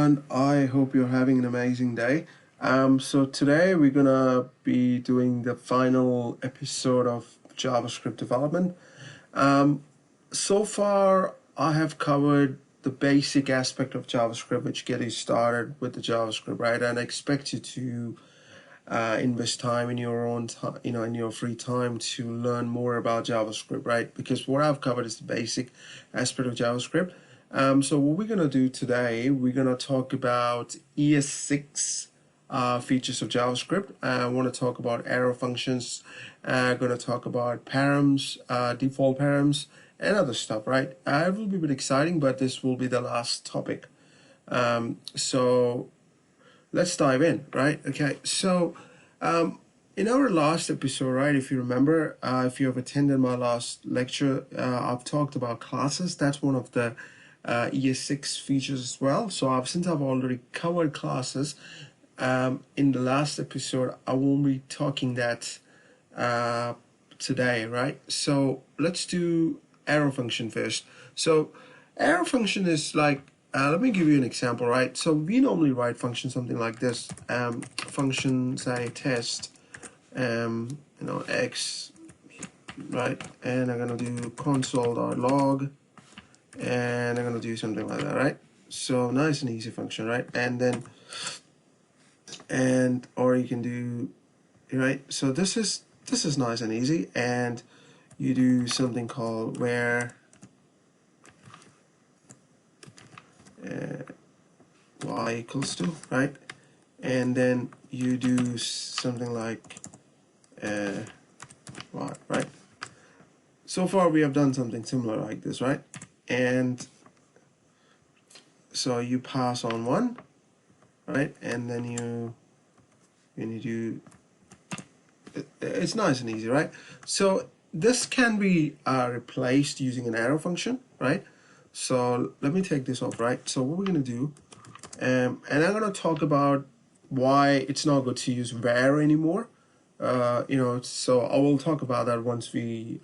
everyone. I hope you're having an amazing day. So today we're gonna be doing the final episode of JavaScript development. So far I have covered the basic aspect of JavaScript, which gets you started with the JavaScript, right? And I expect you to invest time in your own time, in your free time to learn more about JavaScript, right? Because what I've covered is the basic aspect of JavaScript. So what we're gonna do today, we're gonna talk about ES6 features of JavaScript. I want to talk about arrow functions. Gonna talk about params, default params, and other stuff, right? It will be a bit exciting, but this will be the last topic. So let's dive in, right? Okay, so in our last episode, right, if you remember, if you have attended my last lecture, I've talked about classes. That's one of the ES6 features as well. So since I've already covered classes in the last episode, I won't be talking that today, right? So let's do arrow function first. So arrow function is like, let me give you an example, right? So we normally write function something like this. Function, say, test, x, right? And I'm gonna do console.log, and I'm gonna do something like that, right? So nice and easy function, right? And then, or you can do, right? So this is nice and easy, and you do something called where y equals to, right? And then you do something like y, right? So far we have done something similar like this, right? And so you pass on 1, right? And then you do, it's nice and easy, right? So this can be replaced using an arrow function, right? So let me take this off, right? So what we're gonna do, and I'm gonna talk about why it's not good to use where anymore. So I will talk about that once we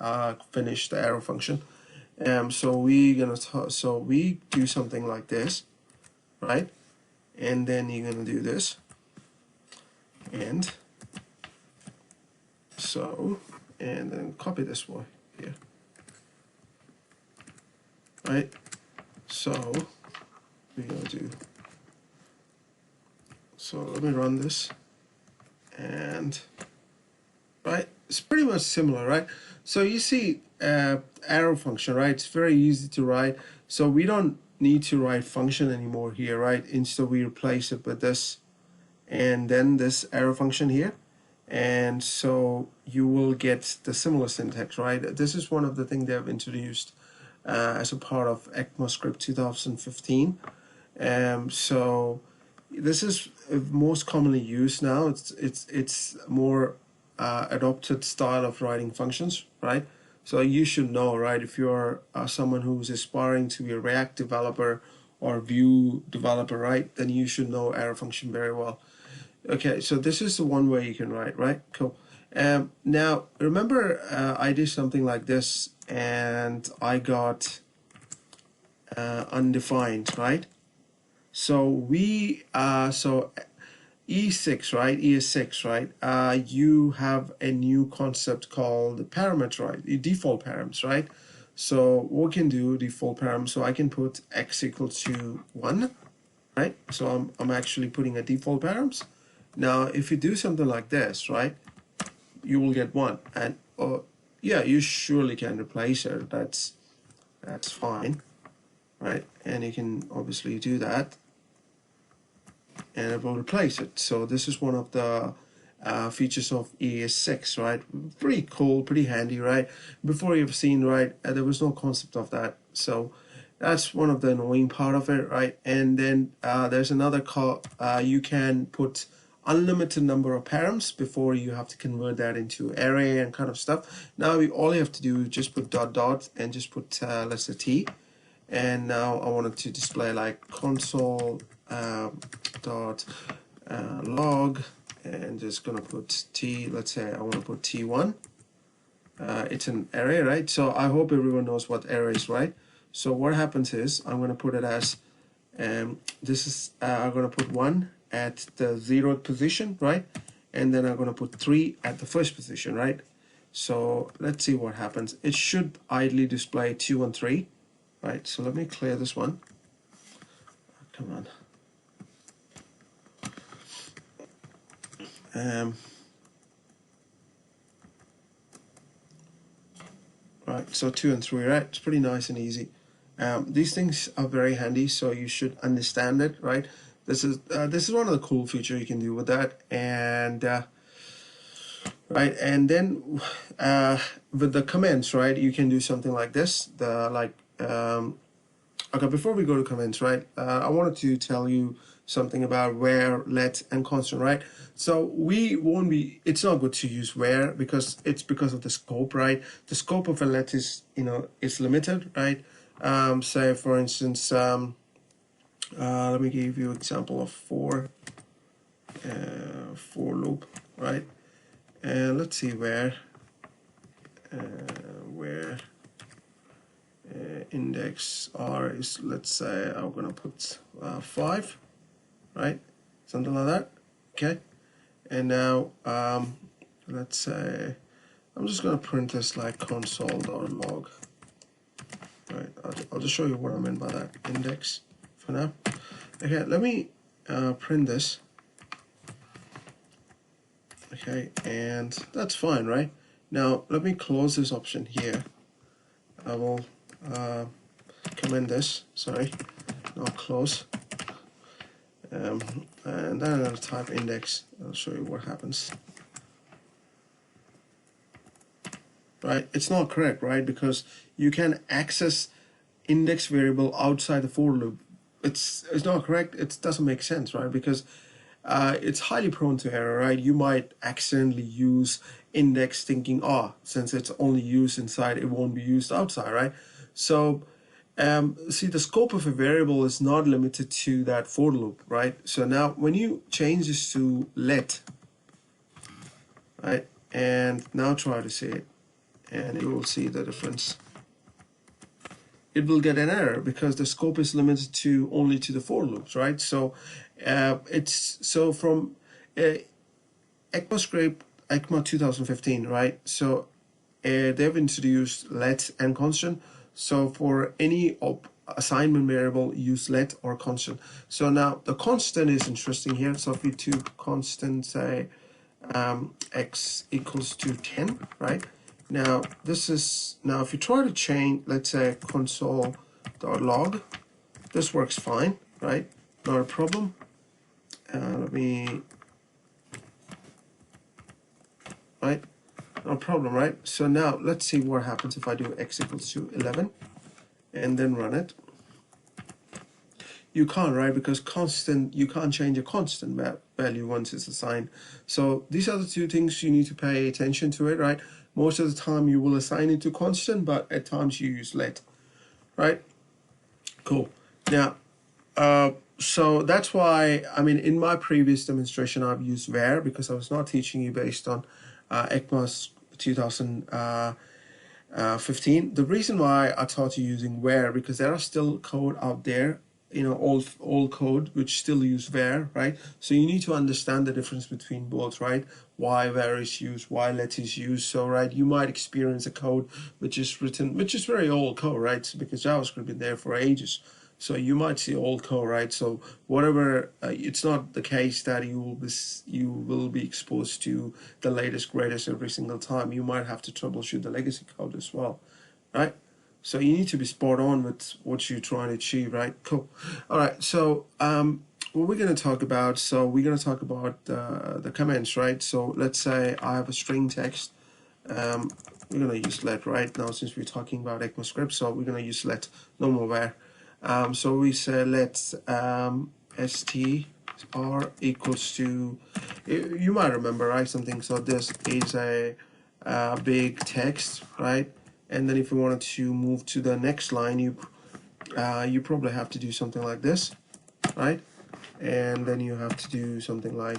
finish the arrow function. So we do something like this, right? And then you're gonna do this, and so, and then copy this one here, right? So we're gonna do, so let me run this, and right, it's pretty much similar, right? So you see arrow function, right? It's very easy to write, so we don't need to write function anymore here, right? Instead we replace it with this and then this arrow function here, and so you will get the similar syntax, right? This is one of the things they have introduced as a part of ECMAScript 2015. So this is most commonly used now. It's more adopted style of writing functions, right? So you should know, right? If you're someone who's aspiring to be a React developer or Vue developer, right, then you should know arrow function very well. Okay, so this is the one way you can write, right? Cool. Now remember, I did something like this, and I got undefined, right? So we so E6, right? ES6, right? You have a new concept called parameter, right? Default params, right? So what we can do default params. So I can put x equals to 1, right? So I'm actually putting a default params. Now if you do something like this, right, you will get 1, and yeah, you surely can replace it. That's fine, right? And you can obviously do that, and it will replace it. So this is one of the features of ES6, right? Pretty cool, pretty handy, right? Before you've seen, right, there was no concept of that. So that's one of the annoying part of it, right? And then there's another call. You can put unlimited number of params before you have to convert that into array and kind of stuff. Now all you have to do is just put dot dot and just put let's say t. And now I wanted to display like console dot log, and just gonna put t. Let's say I want to put t1. It's an array, right? So I hope everyone knows what array is, right? So what happens is I'm going to put it as This is I'm going to put 1 at the 0th position, right? And then I'm going to put 3 at the first position, right? So let's see what happens. It should idly display 2 and 3, right? So let me clear this one. Come on. Right, so 2 and 3, right? It's pretty nice and easy. These things are very handy, so you should understand it, right? This is one of the cool features you can do with that, and right, and then with the comments, right, you can do something like this. Okay, before we go to comments, right, I wanted to tell you something about where, let, and constant, right? So it's not good to use where because of the scope, right? The scope of a let is, is limited, right? Say for instance, let me give you an example of for loop, right? And let's see where index r is, let's say I'm gonna put 5, right? Something like that. Okay. And now let's say I'm just gonna print this like console.log. Right. I'll just show you what I meant by that. Index for now. Okay. Let me print this. Okay, and that's fine, right? Now let me close this option here. I will comment this, sorry, not close. And then I'm going to type index. I'll show you what happens. Right, it's not correct, right? Because you can access index variable outside the for loop. It's not correct. It doesn't make sense, right? Because it's highly prone to error, right? You might accidentally use index thinking, since it's only used inside, it won't be used outside, right? So see, the scope of a variable is not limited to that for loop, right? So now when you change this to let, right, and now try to see it, and you will see the difference. It will get an error because the scope is limited to only to the for loops, right? So from ECMAScript, ECMA 2015, right? So they've introduced let and constant. So for any assignment variable, use let or constant. So now the constant is interesting here. So if we do constant, say x equals to 10, right? Now if you try to change, let's say console.log, this works fine, right? Not a problem. Right? No problem, right? So now let's see what happens if I do x equals to 11 and then run it. You can't, right? Because you can't change a constant value once it's assigned. So these are the two things you need to pay attention to it, right? Most of the time you will assign it to constant, but at times you use let, right? Cool. Now, so that's why, in my previous demonstration, I've used where because I was not teaching you based on ECMA's 2015. The reason why I taught you using where, because there are still code out there, old code which still use where, right? So you need to understand the difference between both, right? Why where is used, why let is used. So right, you might experience a code which is very old code, right? Because JavaScript been there for ages. So you might see old code, right? So whatever, it's not the case that you will be exposed to the latest, greatest every single time. You might have to troubleshoot the legacy code as well, right? So you need to be spot on with what you're trying to achieve, right? Cool. All right. So what we're going to talk about, the comments, right? So let's say I have a string text. We're going to use let right now since we're talking about ECMAScript. So we're going to use let, no more where. So we say let str equals to, you might remember, right, something. So this is a big text, right? And then if you wanted to move to the next line, you probably have to do something like this, right? And then you have to do something like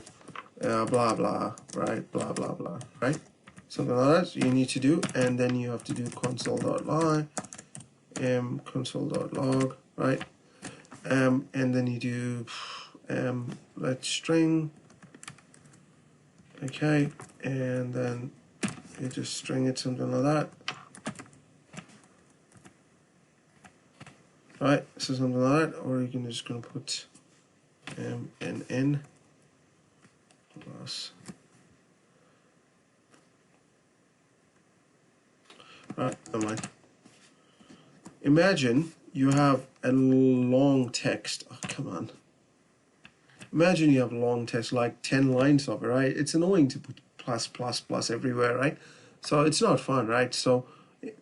blah blah, right? Blah blah blah, right? Something like that you need to do, and then you have to do console.log, console.log, right? and then you do let string, okay, and then you just string it something like that, right? So something like that, or you can just gonna put an n plus. Right, never mind. Imagine you have a long text. Oh, come on. Imagine you have long text, like 10 lines of it, right? It's annoying to put plus, plus, plus everywhere, right? So it's not fun, right? So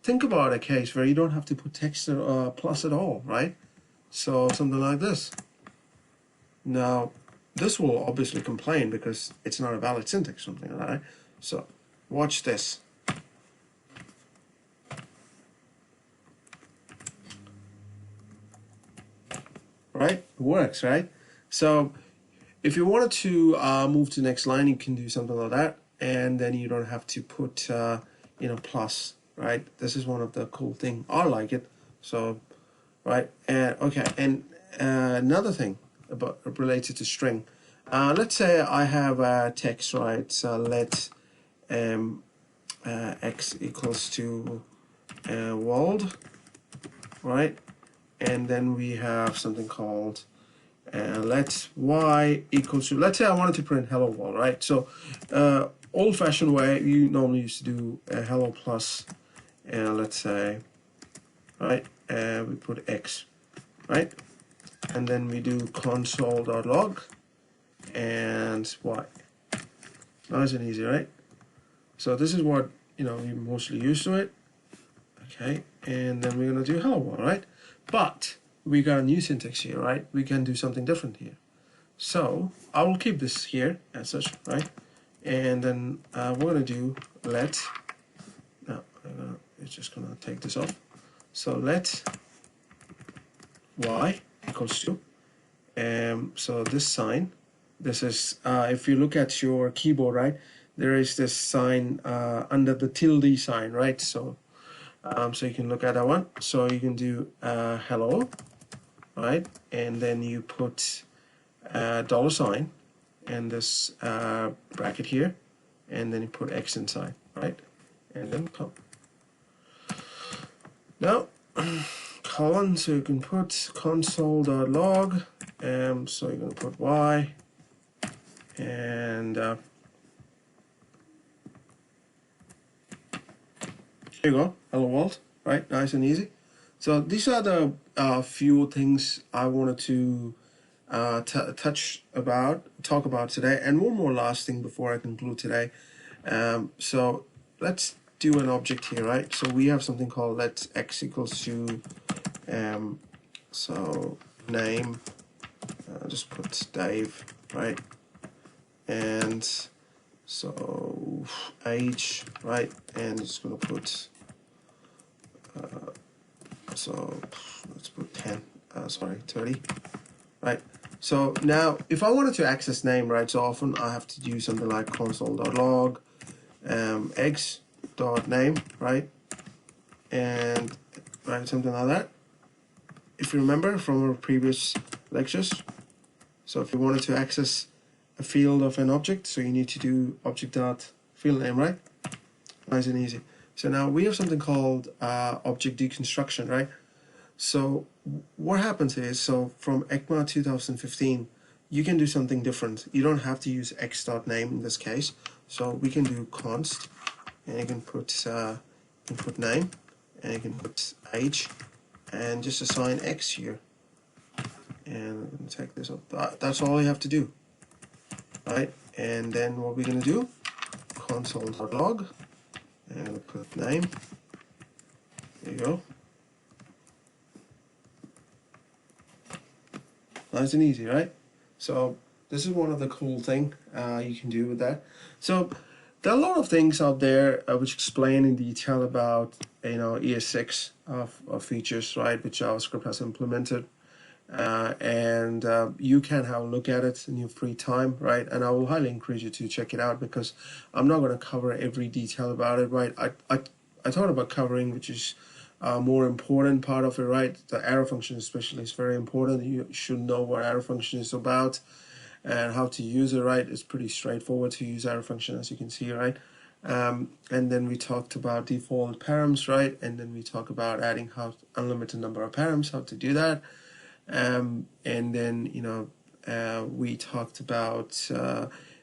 think about a case where you don't have to put text plus at all, right? So something like this. Now, this will obviously complain because it's not a valid syntax, something like that, right? So watch this. Right? It works, right? So if you wanted to move to the next line, you can do something like that, and then you don't have to put plus, right? This is one of the cool thing. I like it. So, right, and okay, and another thing about related to string. Let's say I have a text, right? So let x equals to world, right? And then we have something called let y equals to, let's say I wanted to print hello world, right? So old-fashioned way, you normally used to do hello plus, let's say, right, we put x, right? And then we do console.log and y. Nice and easy, right? So this is what, we mostly used to it. Okay, and then we're going to do hello world, right? But we got a new syntax here, right? We can do something different here. So I will keep this here as such, right? And then we're going to do let, no, it's just going to take this off. So let y equals to, so this sign, this is, if you look at your keyboard, right, there is this sign under the tilde sign, right? So so you can look at that one. So you can do hello, right? And then you put dollar sign and this bracket here, and then you put x inside, right? And then come. Now, colon, so you can put console.log, so you're going to put y, and here you go, hello world, right? Nice and easy. So these are the few things I wanted to talk about today, and one more last thing before I conclude today. So let's do an object here, right? So we have something called let x equals to, so name, just put Dave, right? And so age, right? And it's gonna put, so let's put 10, 30, right? So now if I wanted to access name, right, so often I have to do something like console.log x.name, right? And right, something like that. If you remember from our previous lectures, so if you wanted to access a field of an object, so you need to do object.field name, right? Nice and easy. So now we have something called object deconstruction, right? So what happens is, so from ECMA 2015, you can do something different. You don't have to use x.name in this case. So we can do const, and you can put name, and you can put age, and just assign x here. And I'm going to take this up. That's all you have to do, right? And then what we're going to do, console.log, and I'm going to put name. There you go. Nice and easy, right? So this is one of the cool thing you can do with that. So there are a lot of things out there which explain in detail about ES6 of features, right, which JavaScript has implemented, and you can have a look at it in your free time, right? And I will highly encourage you to check it out, because I'm not going to cover every detail about it, right? I thought about covering which is more important part of it, right? The arrow function especially is very important. You should know what arrow function is about and how to use it, right? It's pretty straightforward to use arrow function, as you can see, right? And then we talked about default params, right? And then we talk about adding how unlimited number of params, how to do that. And then, we talked about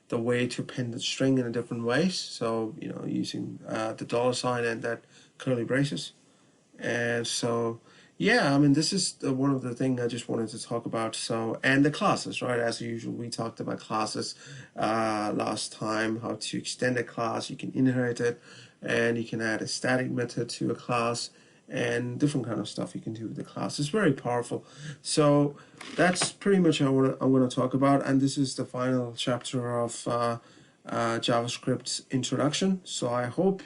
the way to append the string in a different ways. So, using the $ and that curly braces. And so, yeah, I mean, this is one of the things I just wanted to talk about. So, and the classes, right? As usual, we talked about classes last time, how to extend a class. You can inherit it, and you can add a static method to a class, and different kind of stuff you can do with the class. It's very powerful. So that's pretty much what I'm going to talk about, and this is the final chapter of JavaScript's introduction. So I hope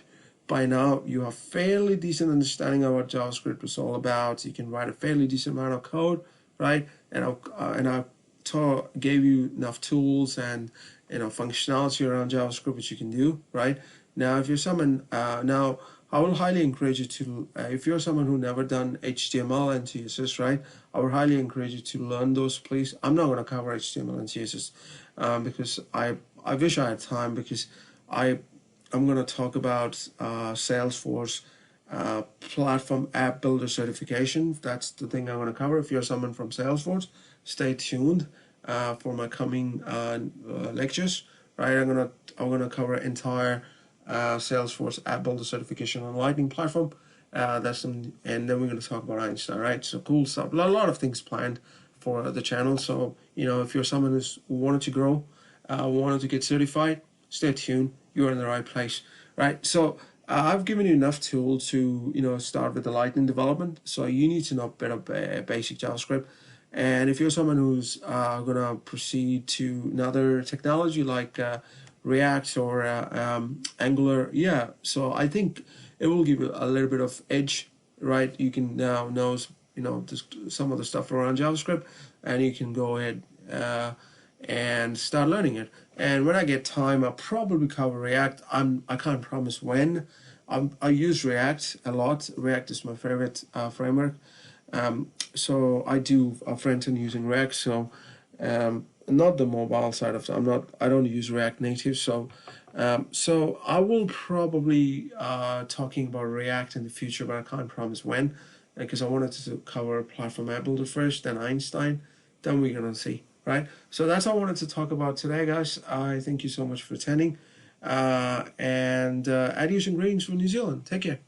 by now you have fairly decent understanding of what JavaScript is all about. You can write a fairly decent amount of code, right? And I gave you enough tools and functionality around JavaScript which you can do, right? Now, if you're someone I will highly encourage you to, if you're someone who never done HTML and CSS, right? I would highly encourage you to learn those, please. I'm not going to cover HTML and CSS because I wish I had time, because I'm going to talk about Salesforce platform app builder certification. That's the thing I'm going to cover. If you're someone from Salesforce, stay tuned for my coming lectures. Right, I'm gonna cover entire Salesforce app builder certification on Lightning platform. And then we're going to talk about Einstein, right? So cool stuff. A lot of things planned for the channel. So if you're someone who's wanted to grow, wanted to get certified, stay tuned. You're in the right place, right? So I've given you enough tools to start with the Lightning development. So you need to know a bit of basic JavaScript. And if you're someone who's gonna proceed to another technology like React or Angular, yeah. So I think it will give you a little bit of edge, right? You can now know some of the stuff around JavaScript, and you can go ahead and start learning it. And when I get time, I'll probably cover React. I can't promise when. I use React a lot. React is my favorite framework. So I do a front end using React. So not the mobile side of it. I don't use React Native. So I will probably talking about React in the future, but I can't promise when, because I wanted to cover Platform App Builder first, then Einstein, then we're gonna see, right? So that's all I wanted to talk about today, guys. I thank you so much for attending, and adios and greetings from New Zealand. Take care.